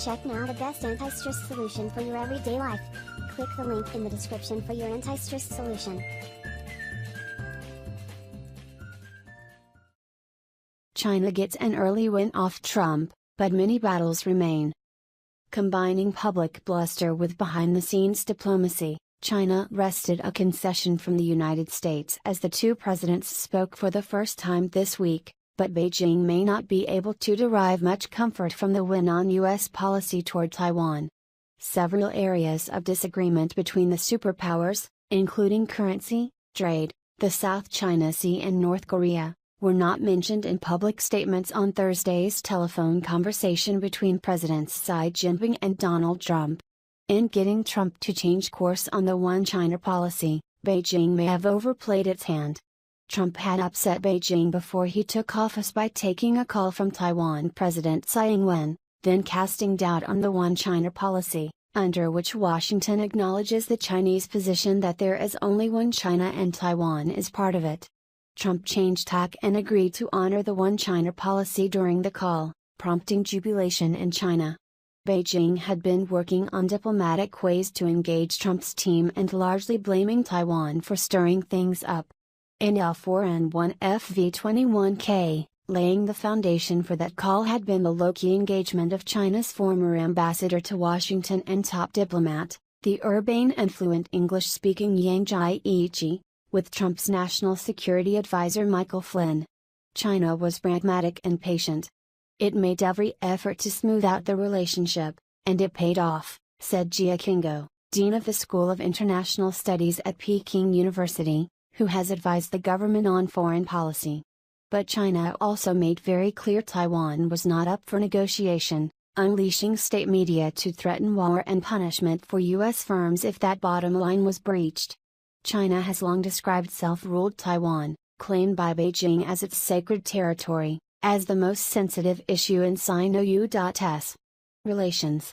Check now the best anti-stress solution for your everyday life. Click the link in the description for your anti-stress solution. China gets an early win off Trump, but many battles remain. Combining public bluster with behind-the-scenes diplomacy, China wrested a concession from the United States as the two presidents spoke for the first time this week, but Beijing may not be able to derive much comfort from the win on U.S. policy toward Taiwan. Several areas of disagreement between the superpowers, including currency, trade, the South China Sea and North Korea, were not mentioned in public statements on Thursday's telephone conversation between Presidents Xi Jinping and Donald Trump. In getting Trump to change course on the One China policy, Beijing may have overplayed its hand. Trump had upset Beijing before he took office by taking a call from Taiwan President Tsai Ing-wen, then casting doubt on the One China policy, under which Washington acknowledges the Chinese position that there is only one China and Taiwan is part of it. Trump changed tack and agreed to honor the One China policy during the call, prompting jubilation in China. Beijing had been working on diplomatic ways to engage Trump's team and largely blaming Taiwan for stirring things up. In L4N1FV21K, laying the foundation for that call had been the low-key engagement of China's former ambassador to Washington and top diplomat, the urbane and fluent English-speaking Yang Jiechi, with Trump's national security advisor Michael Flynn. China was pragmatic and patient. It made every effort to smooth out the relationship, and it paid off, said Jia Kingo, dean of the School of International Studies at Peking University, who has advised the government on foreign policy. But China also made very clear Taiwan was not up for negotiation, unleashing state media to threaten war and punishment for U.S. firms if that bottom line was breached. China has long described self-ruled Taiwan, claimed by Beijing as its sacred territory, as the most sensitive issue in Sino-U.S. relations.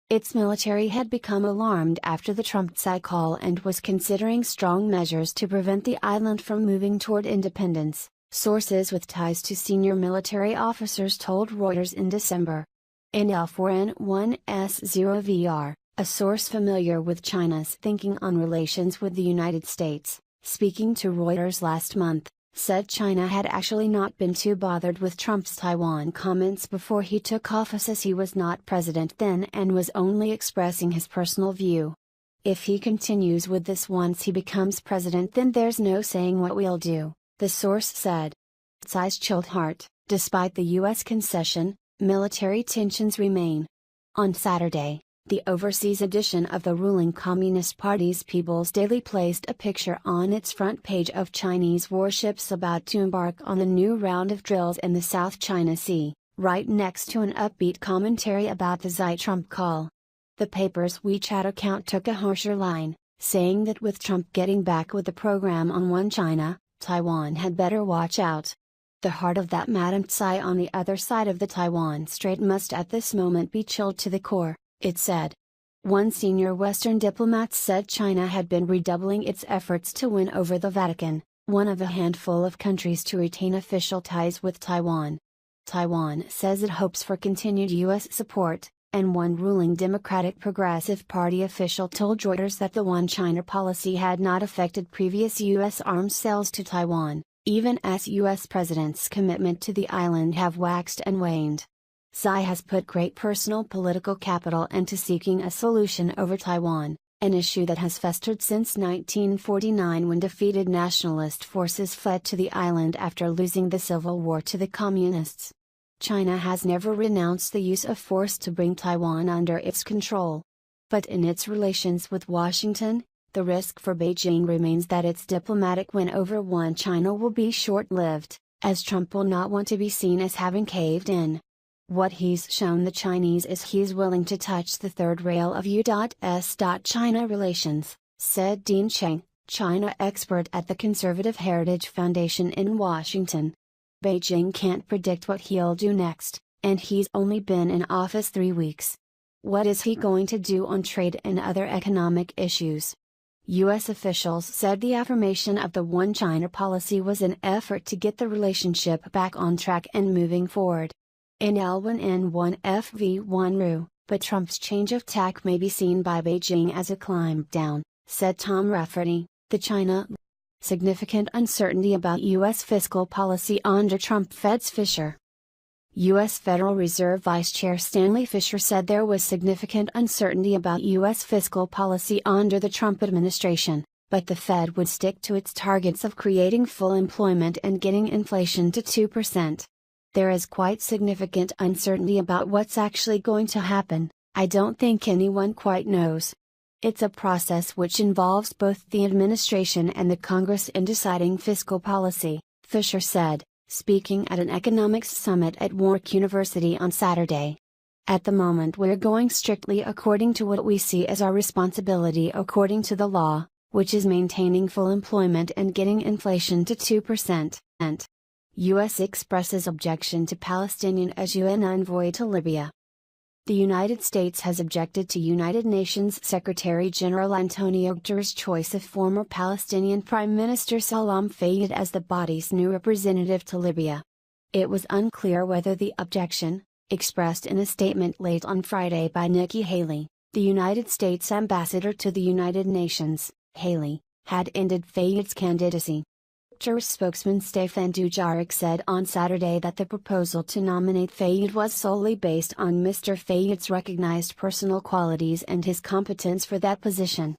Its military had become alarmed after the Trump-Tsai call and was considering strong measures to prevent the island from moving toward independence, sources with ties to senior military officers told Reuters in December. In L4N1S0VR, a source familiar with China's thinking on relations with the United States, speaking to Reuters last month, said China had actually not been too bothered with Trump's Taiwan comments before he took office, as he was not president then and was only expressing his personal view. If he continues with this once he becomes president, then there's no saying what we'll do, the source said. Tsai's chilled heart, despite the U.S. concession, military tensions remain. On Saturday, the overseas edition of the ruling Communist Party's People's Daily placed a picture on its front page of Chinese warships about to embark on a new round of drills in the South China Sea, right next to an upbeat commentary about the Xi-Trump call. The paper's WeChat account took a harsher line, saying that with Trump getting back with the program on One China, Taiwan had better watch out. The heart of that Madam Tsai on the other side of the Taiwan Strait must at this moment be chilled to the core, it said. One senior Western diplomat said China had been redoubling its efforts to win over the Vatican, one of a handful of countries to retain official ties with Taiwan. Taiwan says it hopes for continued U.S. support, and one ruling Democratic Progressive Party official told Reuters that the One China policy had not affected previous U.S. arms sales to Taiwan, even as U.S. presidents' commitment to the island have waxed and waned. Tsai has put great personal political capital into seeking a solution over Taiwan, an issue that has festered since 1949 when defeated nationalist forces fled to the island after losing the civil war to the communists. China has never renounced the use of force to bring Taiwan under its control. But in its relations with Washington, the risk for Beijing remains that its diplomatic win over One China will be short-lived, as Trump will not want to be seen as having caved in. What he's shown the Chinese is he's willing to touch the third rail of U.S.-China relations, said Dean Cheng, China expert at the Conservative Heritage Foundation in Washington. Beijing can't predict what he'll do next, and he's only been in office 3 weeks. What is he going to do on trade and other economic issues? U.S. officials said the affirmation of the One China policy was an effort to get the relationship back on track and moving forward. In L1N1FV1RU, but Trump's change of tack may be seen by Beijing as a climb down, said Tom Rafferty, the China. Significant uncertainty about U.S. fiscal policy under Trump. Fed's Fisher. U.S. Federal Reserve Vice Chair Stanley Fischer said there was significant uncertainty about U.S. fiscal policy under the Trump administration, but the Fed would stick to its targets of creating full employment and getting inflation to 2%. There is quite significant uncertainty about what's actually going to happen. I don't think anyone quite knows. It's a process which involves both the administration and the Congress in deciding fiscal policy, Fisher said, speaking at an economics summit at Warwick University on Saturday. At the moment we're going strictly according to what we see as our responsibility according to the law, which is maintaining full employment and getting inflation to 2%. U.S. expresses objection to Palestinian as UN envoy to Libya. The United States has objected to United Nations Secretary-General Antonio Guterres' choice of former Palestinian Prime Minister Salam Fayyad as the body's new representative to Libya. It was unclear whether the objection, expressed in a statement late on Friday by Nikki Haley, the United States ambassador to the United Nations, Haley, had ended Fayyad's candidacy. Guterres spokesman Stefan Dujarric said on Saturday that the proposal to nominate Fayyad was solely based on Mr. Fayyad's recognized personal qualities and his competence for that position.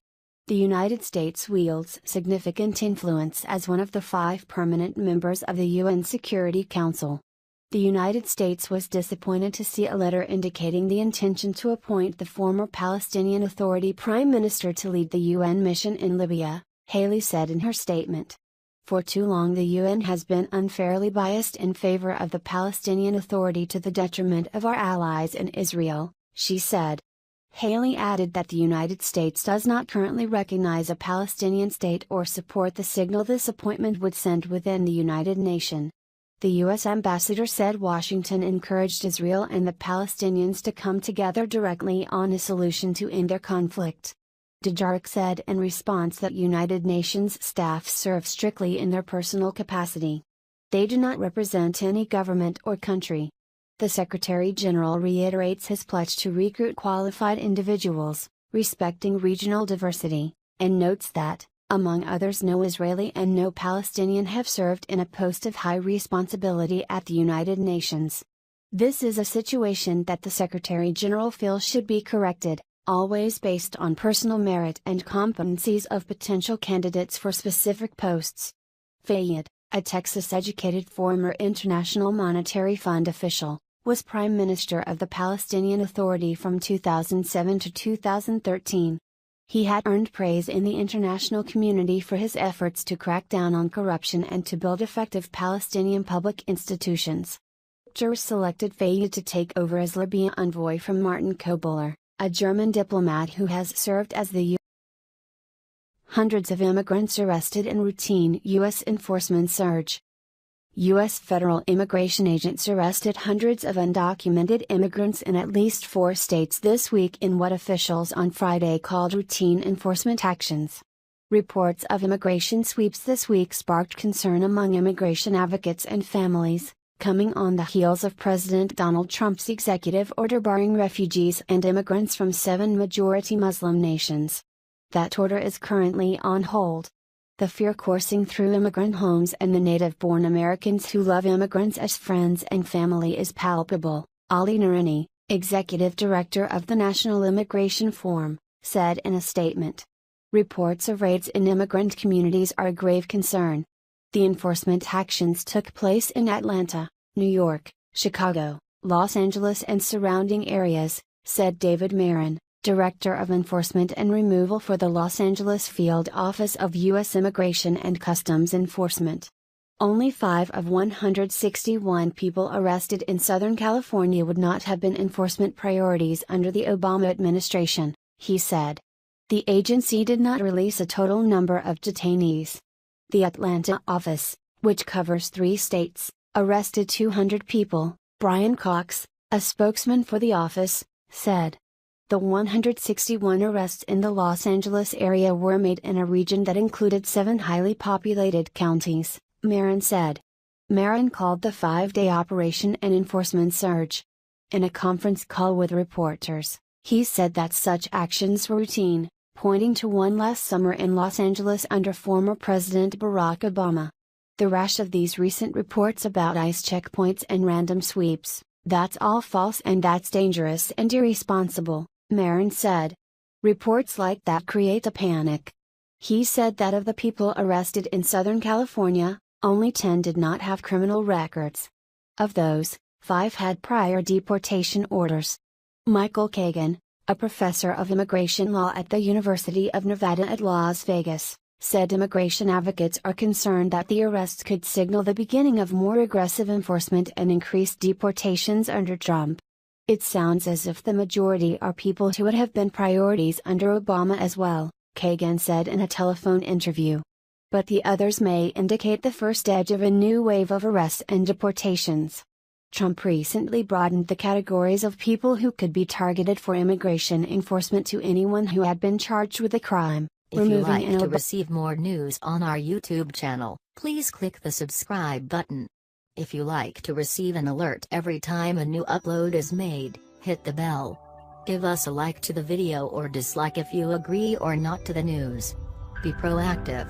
The United States wields significant influence as one of the 5 permanent members of the UN Security Council. The United States was disappointed to see a letter indicating the intention to appoint the former Palestinian Authority Prime Minister to lead the UN mission in Libya, Haley said in her statement. For too long the UN has been unfairly biased in favor of the Palestinian Authority to the detriment of our allies in Israel, she said. Haley added that the United States does not currently recognize a Palestinian state or support the signal this appointment would send within the United Nations. The U.S. ambassador said Washington encouraged Israel and the Palestinians to come together directly on a solution to end their conflict. Dujarric said in response that United Nations staff serve strictly in their personal capacity. They do not represent any government or country. The Secretary-General reiterates his pledge to recruit qualified individuals, respecting regional diversity, and notes that, among others, no Israeli and no Palestinian have served in a post of high responsibility at the United Nations. This is a situation that the Secretary-General feels should be corrected, always based on personal merit and competencies of potential candidates for specific posts. Fayyad, a Texas-educated former International Monetary Fund official, was Prime Minister of the Palestinian Authority from 2007 to 2013. He had earned praise in the international community for his efforts to crack down on corruption and to build effective Palestinian public institutions. Guterres selected Fayyad to take over as Libya envoy from Martin Kobler, a German diplomat who has served as the Hundreds of immigrants arrested in routine U.S. enforcement surge. U.S. federal immigration agents arrested hundreds of undocumented immigrants in at least 4 states this week in what officials on Friday called routine enforcement actions. Reports of immigration sweeps this week sparked concern among immigration advocates and families, coming on the heels of President Donald Trump's executive order barring refugees and immigrants from 7 majority Muslim nations. That order is currently on hold. The fear coursing through immigrant homes and the native-born Americans who love immigrants as friends and family is palpable, Ali Noorani, executive director of the National Immigration Forum, said in a statement. Reports of raids in immigrant communities are a grave concern. The enforcement actions took place in Atlanta, New York, Chicago, Los Angeles and surrounding areas, said David Marin, Director of Enforcement and Removal for the Los Angeles Field Office of U.S. Immigration and Customs Enforcement. Only 5 of 161 people arrested in Southern California would not have been enforcement priorities under the Obama administration, he said. The agency did not release a total number of detainees. The Atlanta office, which covers 3 states, arrested 200 people, Brian Cox, a spokesman for the office, said. The 161 arrests in the Los Angeles area were made in a region that included 7 highly populated counties, Marin said. Marin called the 5-day operation an enforcement surge. In a conference call with reporters, he said that such actions were routine, pointing to one last summer in Los Angeles under former President Barack Obama. The rash of these recent reports about ICE checkpoints and random sweeps, that's all false and that's dangerous and irresponsible, Marin said. Reports like that create a panic. He said that of the people arrested in Southern California, only 10 did not have criminal records. Of those, 5 had prior deportation orders. Michael Kagan, a professor of immigration law at the University of Nevada at Las Vegas, said immigration advocates are concerned that the arrests could signal the beginning of more aggressive enforcement and increased deportations under Trump. It sounds as if the majority are people who would have been priorities under Obama as well, Kagan said in a telephone interview. But the others may indicate the first edge of a new wave of arrests and deportations. Trump recently broadened the categories of people who could be targeted for immigration enforcement to anyone who had been charged with a crime. If you like to receive more news on our YouTube channel, please click the subscribe button. If you like to receive an alert every time a new upload is made, hit the bell. Give us a like to the video or dislike if you agree or not to the news. Be proactive.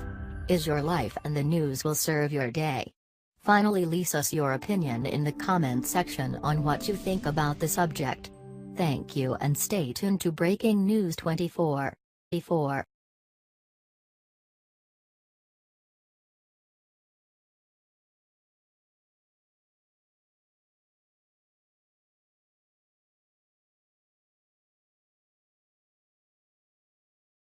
Is your life and the news will serve your day. Finally, leave us your opinion in the comment section on what you think about the subject. Thank you and stay tuned to Breaking News 24.